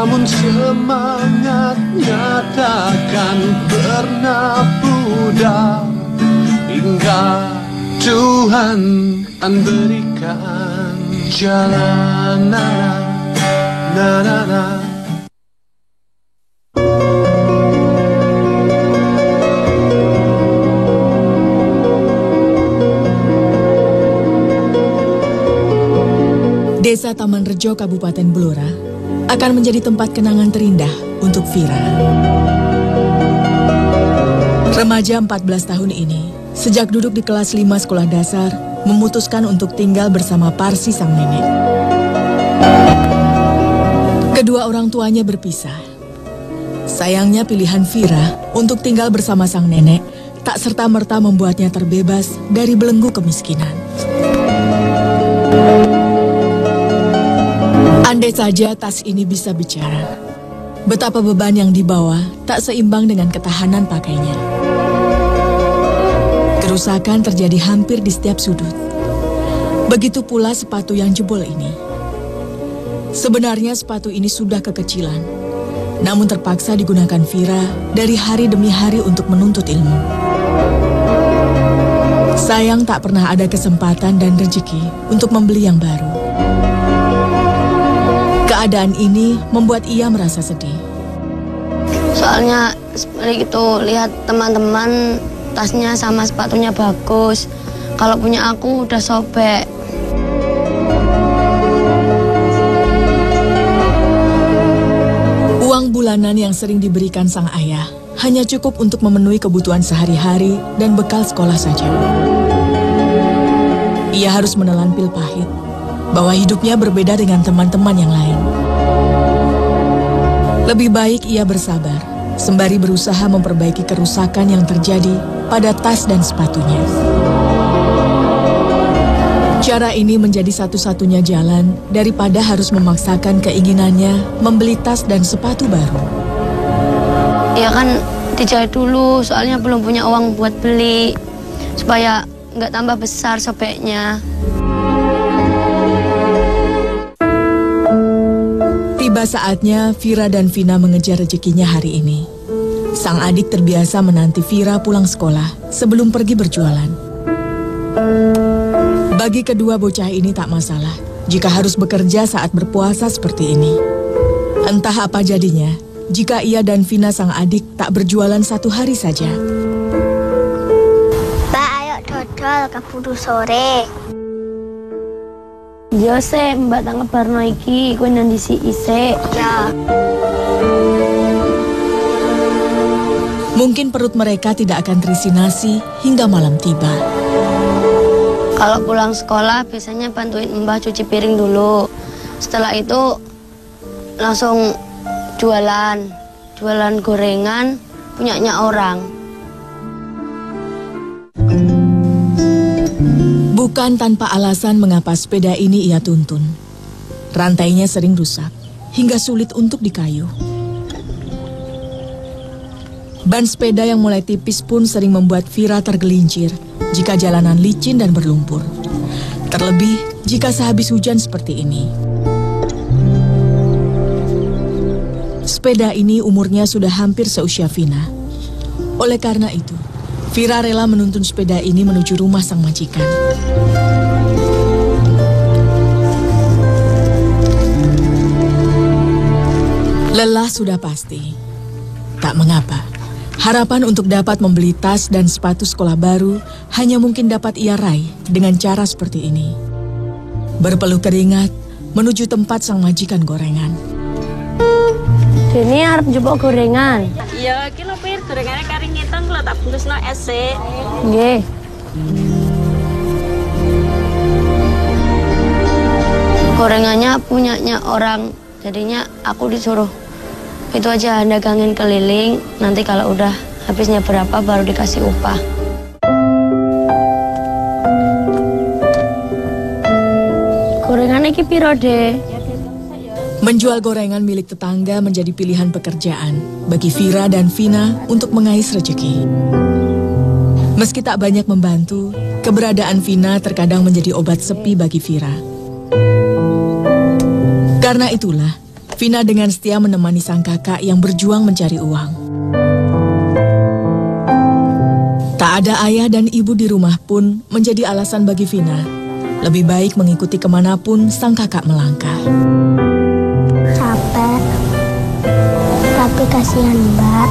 namun semangatnya takkan pernah pudar hingga Tuhan berikan jalan. Desa Taman Rejo, Kabupaten Blora, akan menjadi tempat kenangan terindah untuk Vira. Remaja 14 tahun ini, sejak duduk di kelas 5 sekolah dasar, memutuskan untuk tinggal bersama Parsi sang nenek. Kedua orang tuanya berpisah. Sayangnya pilihan Vira untuk tinggal bersama sang nenek tak serta-merta membuatnya terbebas dari belenggu kemiskinan. Andai saja tas ini bisa bicara, betapa beban yang dibawa tak seimbang dengan ketahanan pakainya. Kerusakan terjadi hampir di setiap sudut. Begitu pula sepatu yang jebol ini. Sebenarnya sepatu ini sudah kekecilan, namun terpaksa digunakan Vira dari hari demi hari untuk menuntut ilmu. Sayang tak pernah ada kesempatan dan rezeki untuk membeli yang baru. Keadaan ini membuat ia merasa sedih. Soalnya seperti itu, lihat teman-teman tasnya sama sepatunya bagus. Kalau punya aku udah sobek. Uang bulanan yang sering diberikan sang ayah hanya cukup untuk memenuhi kebutuhan sehari-hari dan bekal sekolah saja. Ia harus menelan pil pahit bahwa hidupnya berbeda dengan teman-teman yang lain. Lebih baik ia bersabar, sembari berusaha memperbaiki kerusakan yang terjadi pada tas dan sepatunya. Cara ini menjadi satu-satunya jalan daripada harus memaksakan keinginannya membeli tas dan sepatu baru. Ya kan dijahit dulu, soalnya belum punya uang buat beli, supaya nggak tambah besar sobeknya. Tiba saatnya Vira dan Vina mengejar rezekinya hari ini. Sang adik terbiasa menanti Vira pulang sekolah sebelum pergi berjualan. Bagi kedua bocah ini tak masalah jika harus bekerja saat berpuasa seperti ini. Entah apa jadinya jika ia dan Vina sang adik tak berjualan satu hari saja. Mbak, ayo dodol keburu sore. Ya se, mbak tak ngebarno iki, kowe nang disi isik. Ya. Mungkin perut mereka tidak akan terisi nasi hingga malam tiba. Kalau pulang sekolah biasanya bantuin mbah cuci piring dulu. Setelah itu langsung jualan gorengan punyanya orang. Bukan tanpa alasan mengapa sepeda ini ia tuntun. Rantainya sering rusak, hingga sulit untuk dikayuh. Ban sepeda yang mulai tipis pun sering membuat Vira tergelincir jika jalanan licin dan berlumpur. Terlebih jika sehabis hujan seperti ini. Sepeda ini umurnya sudah hampir seusia Vina. Oleh karena itu, Vira rela menuntun sepeda ini menuju rumah sang majikan. Lelah sudah pasti. Tak mengapa. Harapan untuk dapat membeli tas dan sepatu sekolah baru hanya mungkin dapat ia raih dengan cara seperti ini. Berpeluh keringat menuju tempat sang majikan gorengan. Dene arep njupuk gorengan. Iya, iki lho Pir, gorengane kari ngitung lho tak bungkusno es sik. Nggih. Gorengannya punyanya orang, jadinya aku disuruh itu aja dagangin keliling, nanti kalau udah habisnya berapa baru dikasih upah. Gorengannya iki piro, Dek? Menjual gorengan milik tetangga menjadi pilihan pekerjaan bagi Vira dan Vina untuk mengais rezeki. Meski tak banyak membantu, keberadaan Vina terkadang menjadi obat sepi bagi Vira. Karena itulah, Vina dengan setia menemani sang kakak yang berjuang mencari uang. Tak ada ayah dan ibu di rumah pun menjadi alasan bagi Vina. Lebih baik mengikuti kemanapun sang kakak melangkah. Capek, tapi kasihan Mbak,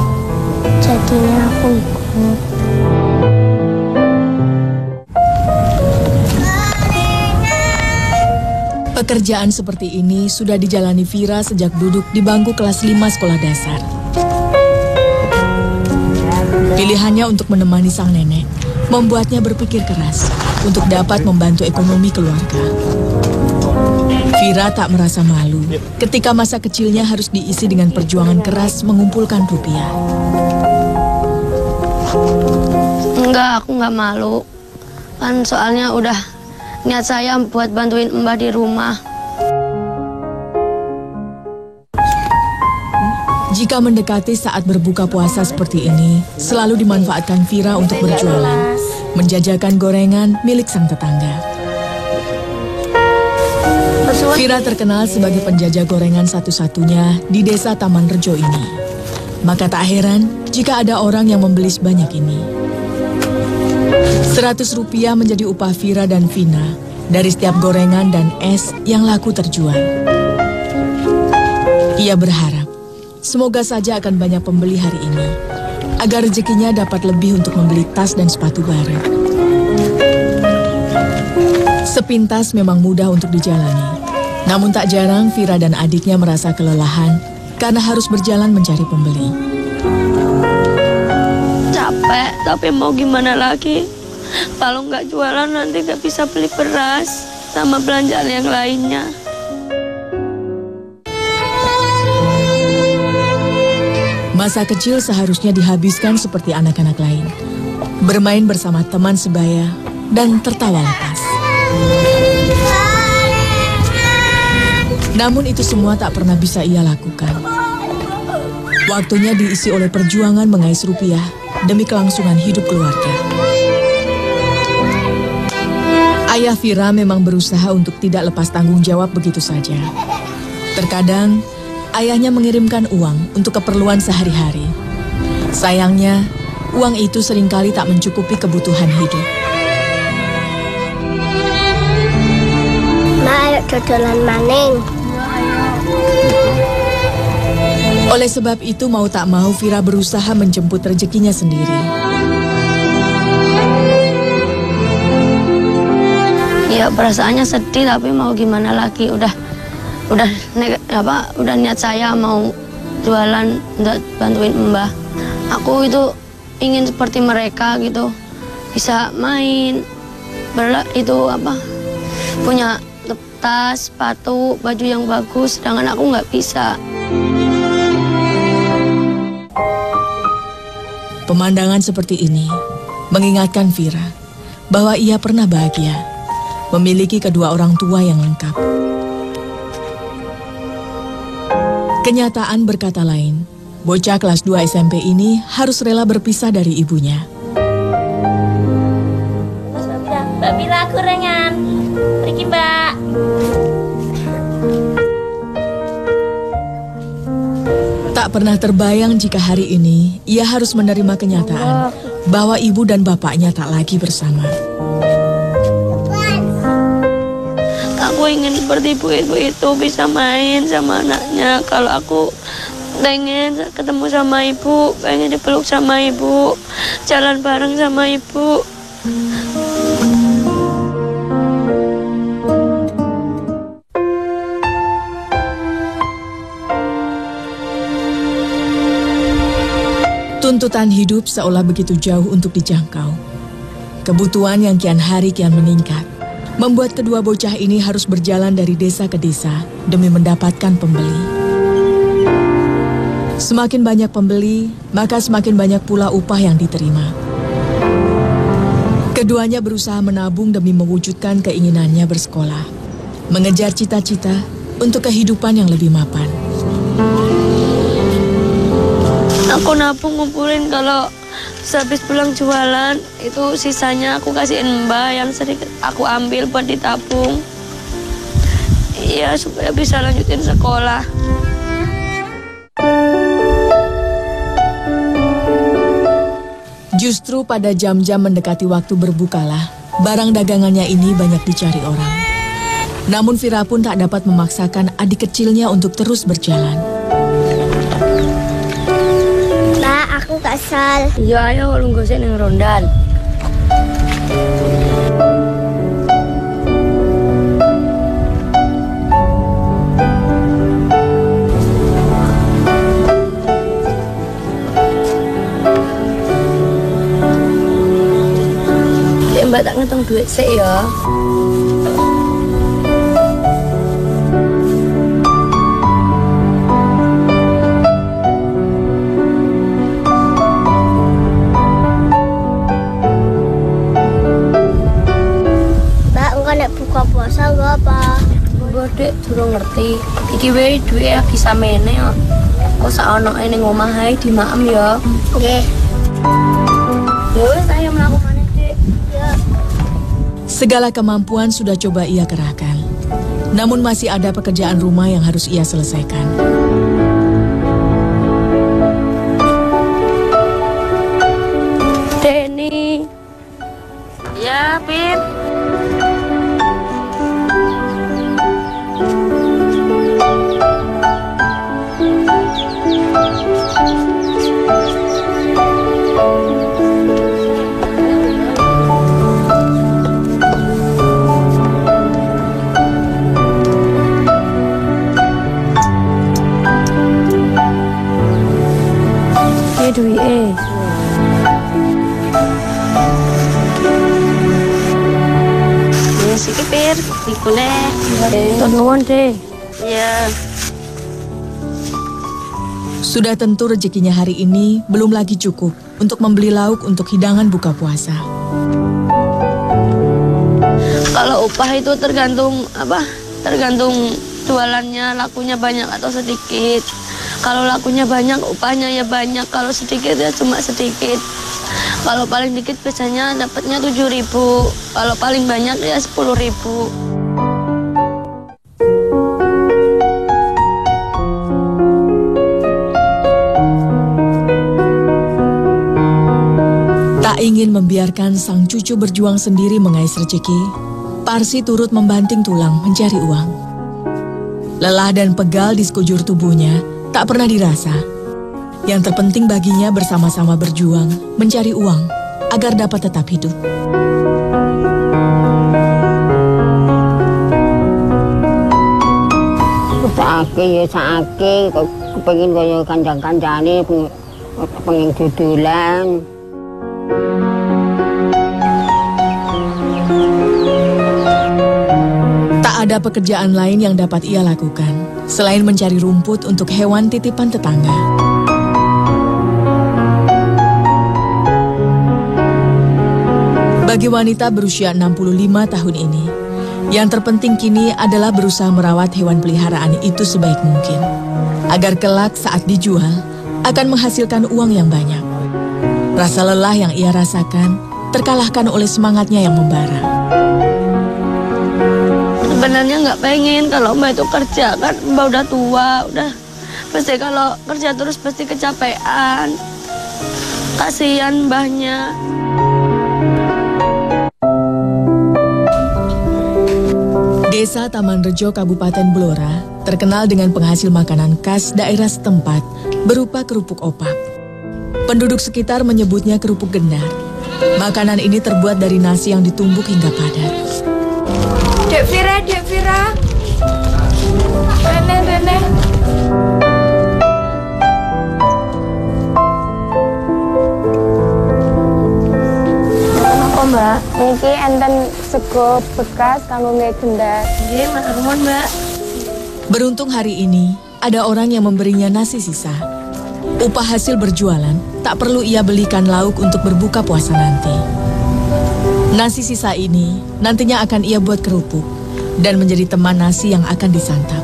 jadinya aku ikut. Pekerjaan seperti ini sudah dijalani Vira sejak duduk di bangku kelas 5 sekolah dasar. Pilihannya untuk menemani sang nenek membuatnya berpikir keras untuk dapat membantu ekonomi keluarga. Vira tak merasa malu ketika masa kecilnya harus diisi dengan perjuangan keras mengumpulkan rupiah. Enggak, aku nggak malu. Kan soalnya udah niat saya buat bantuin Mbah di rumah. Jika mendekati saat berbuka puasa seperti ini, selalu dimanfaatkan Vira untuk berjualan, menjajakan gorengan milik sang tetangga. Vira terkenal sebagai penjajah gorengan satu-satunya di desa Taman Rejo ini. Maka tak heran jika ada orang yang membeli sebanyak ini. Rp100 menjadi upah Vira dan Vina dari setiap gorengan dan es yang laku terjual. Ia berharap semoga saja akan banyak pembeli hari ini, agar rezekinya dapat lebih untuk membeli tas dan sepatu baru. Sepintas memang mudah untuk dijalani, namun tak jarang Vira dan adiknya merasa kelelahan karena harus berjalan mencari pembeli. Capek, tapi mau gimana lagi? Kalau nggak jualan nanti nggak bisa beli beras sama belanjaan yang lainnya. Masa kecil seharusnya dihabiskan seperti anak-anak lain. Bermain bersama teman sebaya dan tertawa lepas. Namun itu semua tak pernah bisa ia lakukan. Waktunya diisi oleh perjuangan mengais rupiah demi kelangsungan hidup keluarga. Ayah Vira memang berusaha untuk tidak lepas tanggung jawab begitu saja. Terkadang, ayahnya mengirimkan uang untuk keperluan sehari-hari. Sayangnya, uang itu seringkali tak mencukupi kebutuhan hidup. Ma, ayo dodolan maning. Oleh sebab itu, mau tak mau Vira berusaha menjemput rezekinya sendiri. Ya perasaannya sedih, tapi mau gimana lagi, udah niat saya mau jualan untuk bantuin Mbah. Aku itu ingin seperti mereka gitu, bisa main, punya tas, sepatu, baju yang bagus, sedangkan aku nggak bisa. Pemandangan seperti ini mengingatkan Vira bahwa ia pernah bahagia, memiliki kedua orang tua yang lengkap. Kenyataan berkata lain, bocah kelas 2 SMP ini harus rela berpisah dari ibunya. Mbak Mira gorengan. Pergi Mbak. Tak pernah terbayang jika hari ini ia harus menerima kenyataan bahwa ibu dan bapaknya tak lagi bersama. Aku ingin seperti ibu itu bisa main sama anaknya. Kalau aku pengen ketemu sama ibu, pengen dipeluk sama ibu, jalan bareng sama ibu. Tuntutan hidup seolah begitu jauh untuk dijangkau. Kebutuhan yang kian hari kian meningkat, membuat kedua bocah ini harus berjalan dari desa ke desa demi mendapatkan pembeli. Semakin banyak pembeli, maka semakin banyak pula upah yang diterima. Keduanya berusaha menabung demi mewujudkan keinginannya bersekolah, mengejar cita-cita untuk kehidupan yang lebih mapan. Aku nabung ngumpulin, kalau habis pulang jualan itu sisanya aku kasihin Mbak, yang sedikit aku ambil buat ditabung. Iya, supaya bisa lanjutin sekolah. Justru pada jam-jam mendekati waktu berbukalah, barang dagangannya ini banyak dicari orang. Namun Vira pun tak dapat memaksakan adik kecilnya untuk terus berjalan. Mbak, aku kesal. Iya, ayo lu gosek ning rondan. Mbak tak ngitung duit sik ya. Mbak, engko nek buka puasa gak apa? Mbak Dek durung ngerti. Iki wae duwe lagi samene kok. Kok sak ono ning omah ae dimaem ya. Nggih. Ya wis ayo mlaku maneh, Dek. Segala kemampuan sudah coba ia kerahkan. Namun masih ada pekerjaan rumah yang harus ia selesaikan. Deni. Ya, Pin. Duit ya sikit Pir, dikuleh nuwun deh. Iya. Sudah tentu rezekinya hari ini belum lagi cukup untuk membeli lauk untuk hidangan buka puasa. Kalau upah itu tergantung jualannya, lakunya banyak atau sedikit. Kalau lakunya banyak, upahnya ya banyak. Kalau sedikit ya cuma sedikit. Kalau paling dikit biasanya dapatnya 7.000. Kalau paling banyak ya 10.000. Tak ingin membiarkan sang cucu berjuang sendiri mengais rezeki, Parsi turut membanting tulang mencari uang. Lelah dan pegal di sekujur tubuhnya tak pernah dirasa. Yang terpenting baginya bersama-sama berjuang mencari uang agar dapat tetap hidup. Sakit, pengen kaya kancang-kancane, pengen dudulan. Tak ada pekerjaan lain yang dapat ia lakukan selain mencari rumput untuk hewan titipan tetangga. Bagi wanita berusia 65 tahun ini, yang terpenting kini adalah berusaha merawat hewan peliharaan itu sebaik mungkin, agar kelak saat dijual akan menghasilkan uang yang banyak. Rasa lelah yang ia rasakan terkalahkan oleh semangatnya yang membara. Sebenarnya nggak pengen kalau Mbak itu kerja, kan Mbak udah tua, udah pasti kalau kerja terus pasti kecapean. Kasihan Mbahnya. Desa Taman Rejo, Kabupaten Blora, terkenal dengan penghasil makanan khas daerah setempat berupa kerupuk opak. Penduduk sekitar menyebutnya kerupuk gendar. Makanan ini terbuat dari nasi yang ditumbuk hingga padat. Dek Vira. Rene. Apa Mbak? Niki enten sego bekas kanggo gendar. Nggih, matur nuwun Mbak. Beruntung hari ini ada orang yang memberinya nasi sisa. Upah hasil berjualan tak perlu ia belikan lauk untuk berbuka puasa nanti. Nasi sisa ini nantinya akan ia buat kerupuk dan menjadi teman nasi yang akan disantap.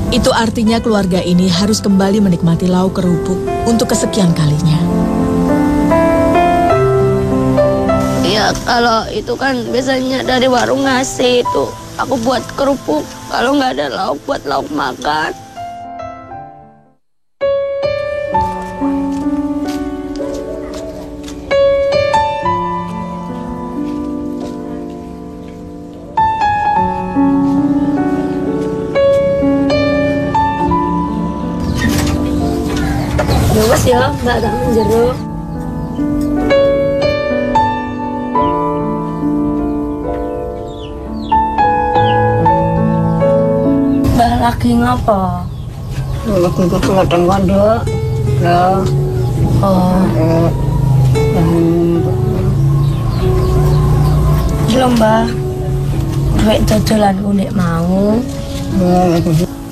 Itu artinya keluarga ini harus kembali menikmati lauk kerupuk untuk kesekian kalinya. Ya kalau itu kan biasanya dari warung ngasih itu aku buat kerupuk. Kalau nggak ada lauk, buat lauk makan. Bagus ya, Mbak, tak jeruk. Mbak lagi ngapa? Lagi kegiatan kandang. Ya. Oh. Lho, Mbak. Duit jajalan kulit mau.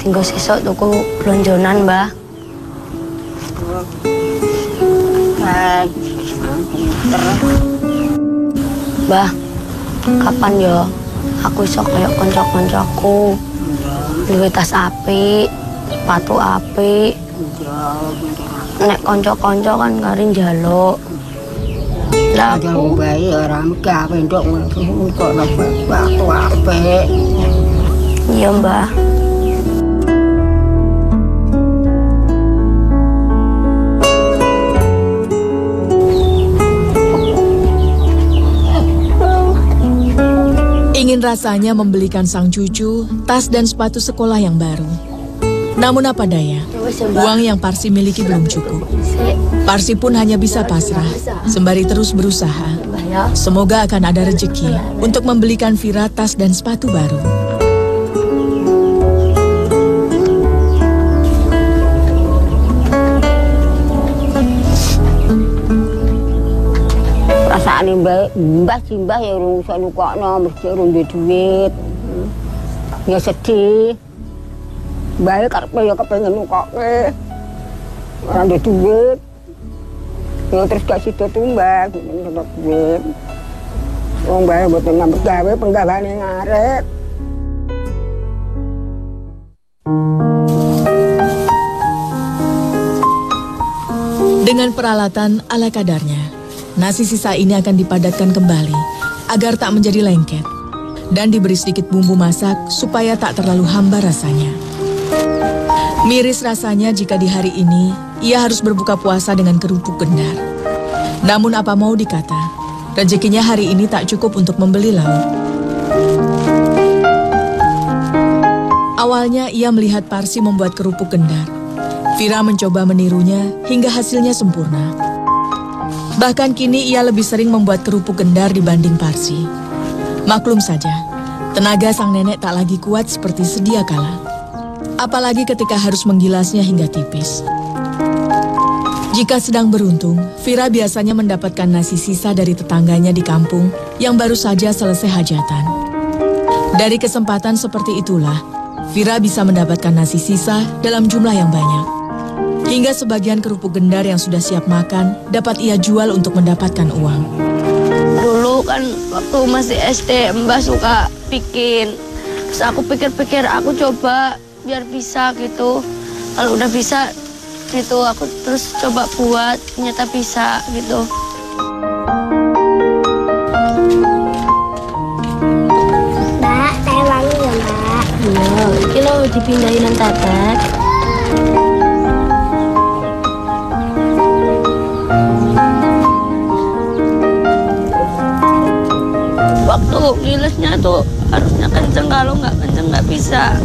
Tinggal sesok tuku blonjonan, Mbak. Mbah, kapan yo aku iso kaya kanca-kancaku? Duwe tas apik, sepatu apik. Nek kanca-kanca kan kari njaluk. Lah aku bayi orang gawe ndok kok sepatu apik. Iya, Mbah. Ingin rasanya membelikan sang cucu tas dan sepatu sekolah yang baru. Namun apa daya, uang yang Parsi miliki belum cukup. Parsi pun hanya bisa pasrah, sembari terus berusaha. Semoga akan ada rezeki untuk membelikan Vira tas dan sepatu baru. Perasaan mbah ya urung iso nukokno, mesti urung duwe duit. Ya sedih. Mbah karepe ya kepengin nukokke. Ora duwe duit. Ya terus gak sida tumbas, tetep duit. Wong mbah mboten nyambut gawe penggaweane ngarep. Dengan peralatan ala kadarnya, nasi sisa ini akan dipadatkan kembali agar tak menjadi lengket dan diberi sedikit bumbu masak supaya tak terlalu hambar rasanya. Miris rasanya jika di hari ini ia harus berbuka puasa dengan kerupuk gendar. Namun apa mau dikata, rezekinya hari ini tak cukup untuk membeli lauk. Awalnya ia melihat Parsi membuat kerupuk gendar. Vira mencoba menirunya hingga hasilnya sempurna. Bahkan kini ia lebih sering membuat kerupuk gendar dibanding Parsi. Maklum saja, tenaga sang nenek tak lagi kuat seperti sedia kala. Apalagi ketika harus menggilasnya hingga tipis. Jika sedang beruntung, Vira biasanya mendapatkan nasi sisa dari tetangganya di kampung yang baru saja selesai hajatan. Dari kesempatan seperti itulah, Vira bisa mendapatkan nasi sisa dalam jumlah yang banyak. Hingga sebagian kerupuk gendar yang sudah siap makan dapat ia jual untuk mendapatkan uang. Dulu kan waktu masih SD, Mbah suka bikin. Terus aku pikir-pikir aku coba biar bisa gitu. Kalau udah bisa gitu aku terus coba buat, ternyata bisa gitu. Mbak, teh wangi ya, Mbak. Iya, ini lo dipindahin nang tatak. Waktu ngilisnya tuh harusnya kenceng, kalau nggak kenceng nggak bisa.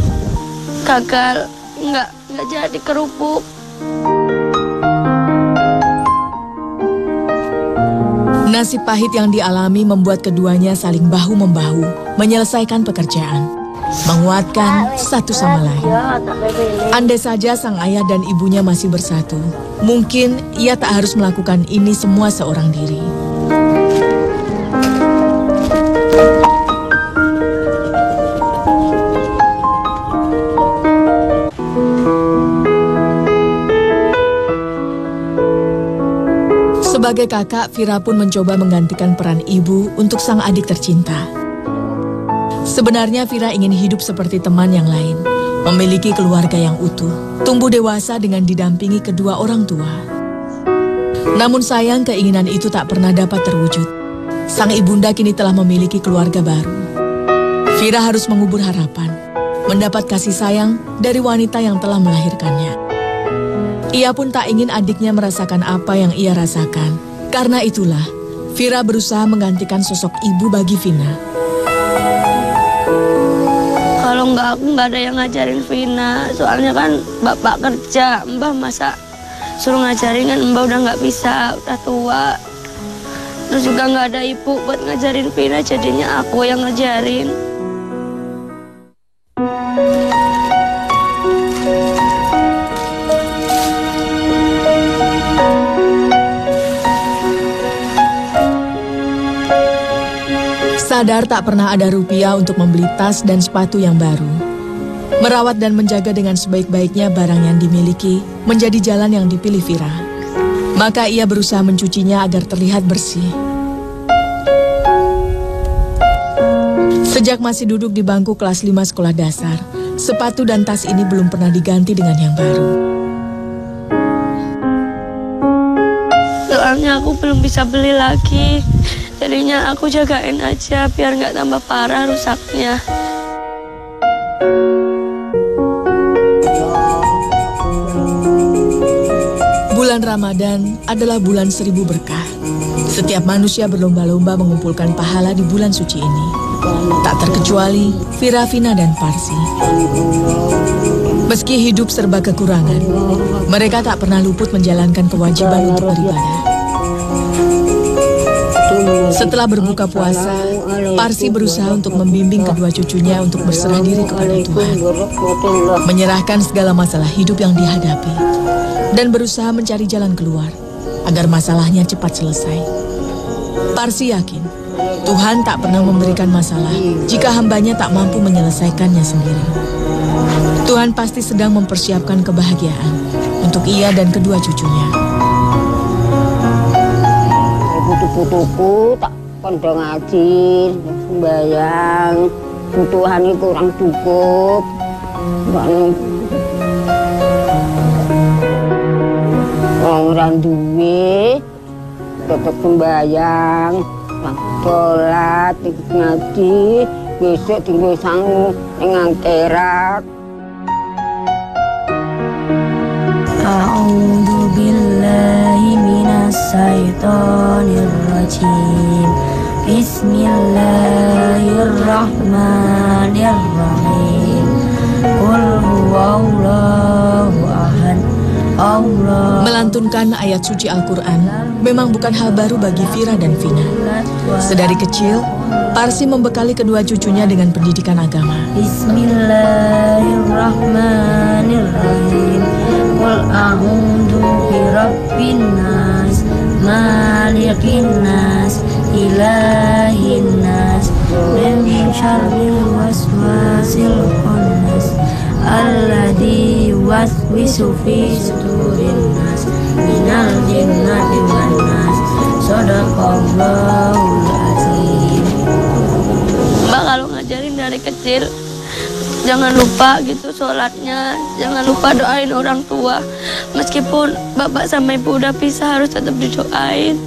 Gagal, nggak jadi kerupuk. Nasib pahit yang dialami membuat keduanya saling bahu-membahu menyelesaikan pekerjaan, menguatkan satu sama lain. Andai saja sang ayah dan ibunya masih bersatu, mungkin ia tak harus melakukan ini semua seorang diri. Sebagai kakak, Vira pun mencoba menggantikan peran ibu untuk sang adik tercinta. Sebenarnya Vira ingin hidup seperti teman yang lain, memiliki keluarga yang utuh, tumbuh dewasa dengan didampingi kedua orang tua. Namun sayang keinginan itu tak pernah dapat terwujud. Sang ibunda kini telah memiliki keluarga baru. Vira harus mengubur harapan, mendapat kasih sayang dari wanita yang telah melahirkannya. Ia pun tak ingin adiknya merasakan apa yang ia rasakan. Karena itulah, Vira berusaha menggantikan sosok ibu bagi Vina. Kalau aku nggak ada yang ngajarin Vina. Soalnya kan bapak kerja, mbah masa suruh ngajarin kan mbah udah nggak bisa, udah tua. Terus juga nggak ada ibu buat ngajarin Vina, jadinya aku yang ngajarin. Sadar tak pernah ada rupiah untuk membeli tas dan sepatu yang baru. Merawat dan menjaga dengan sebaik-baiknya barang yang dimiliki menjadi jalan yang dipilih Vira. Maka ia berusaha mencucinya agar terlihat bersih. Sejak masih duduk di bangku kelas 5 sekolah dasar, sepatu dan tas ini belum pernah diganti dengan yang baru. Soalnya aku belum bisa beli lagi. Jadinya aku jagain aja biar nggak tambah parah rusaknya. Bulan Ramadan adalah bulan 1000 berkah. Setiap manusia berlomba-lomba mengumpulkan pahala di bulan suci ini. Tak terkecuali Vira, Vina, dan Parsi. Meski hidup serba kekurangan, mereka tak pernah luput menjalankan kewajiban untuk beribadah. Setelah berbuka puasa, Parsi berusaha untuk membimbing kedua cucunya untuk berserah diri kepada Tuhan, menyerahkan segala masalah hidup yang dihadapi, dan berusaha mencari jalan keluar agar masalahnya cepat selesai. Parsi yakin Tuhan tak pernah memberikan masalah jika hambanya tak mampu menyelesaikannya sendiri. Tuhan pasti sedang mempersiapkan kebahagiaan untuk ia dan kedua cucunya. Putu-putuku tak kondo ngaji, sembayang, kebutuhan ini kurang cukup. Orang duwe, tetap sembayang, sholat, ngaji, besok tinggal sangu dengan kerak. A'udzu billahi minas syaitonir rajim. Bismillahirrahmanirrahim. Qul huwallahu ahad. Melantunkan ayat suci Al-Quran memang bukan hal baru bagi Vira dan Vina. Sedari kecil, Parsi membekali kedua cucunya dengan pendidikan agama. Bismillahirrahmanirrahim. Qul a'udzu birabbin nas, malikin nas, ilahin nas, min syarril waswasil khannas, alladzi yuwaswisu fi sudurin nas, minal jinnati wan nas. Shadaqallahul azim. Mbak kalau ngajarin dari kecil, jangan lupa gitu sholatnya, jangan lupa doain orang tua. Meskipun bapak sama ibu udah pisah harus tetap didoain.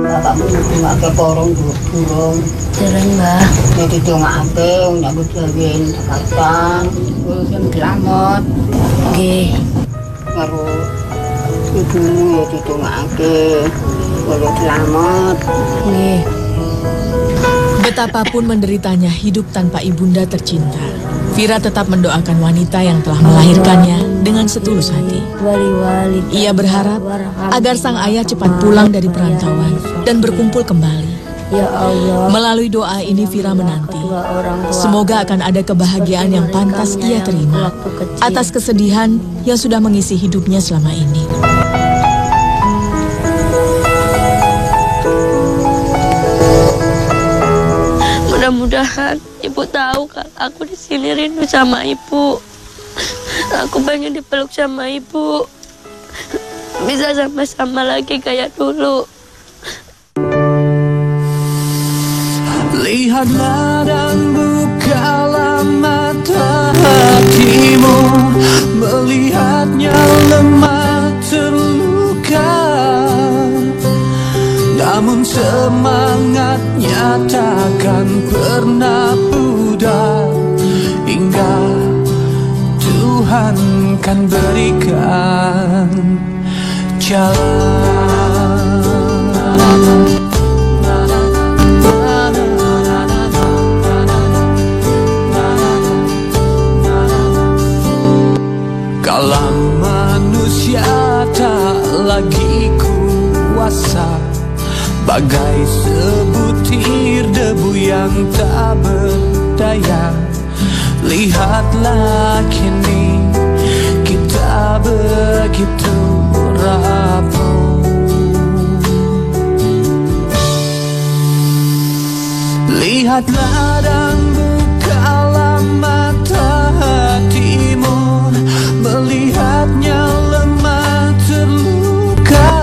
Bapak nggak ke porong burung. Sering mbak. Jadi cuma apa, nggak berjalan kacang, urusan kelamat. Oke. Ngaruh ibumu ya didongake, boleh selamat. Oke. Betapapun menderitanya hidup tanpa ibunda tercinta, Vira tetap mendoakan wanita yang telah melahirkannya dengan setulus hati. Ia berharap agar sang ayah cepat pulang dari perantauan dan berkumpul kembali. Ya Allah. Melalui doa ini Vira menanti, semoga akan ada kebahagiaan yang pantas ia terima atas kesedihan yang sudah mengisi hidupnya selama ini. Mudah-mudahan ibu tahu kalau aku di sini rindu sama ibu. Aku pengen dipeluk sama ibu. Bisa sama-sama lagi kayak dulu. Lihatlah dan bukalah mata hatimu, melihatnya lemah terluka, akan berikan jalan. Kala manusia tak lagi kuasa, bagai sebutir debu yang tak berdaya. Lihatlah kini kita begitu rapuh. Lihatlah dan bukalah mata hatimu, melihatnya lemah terluka,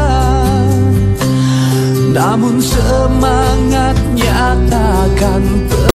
namun semangatnya takkan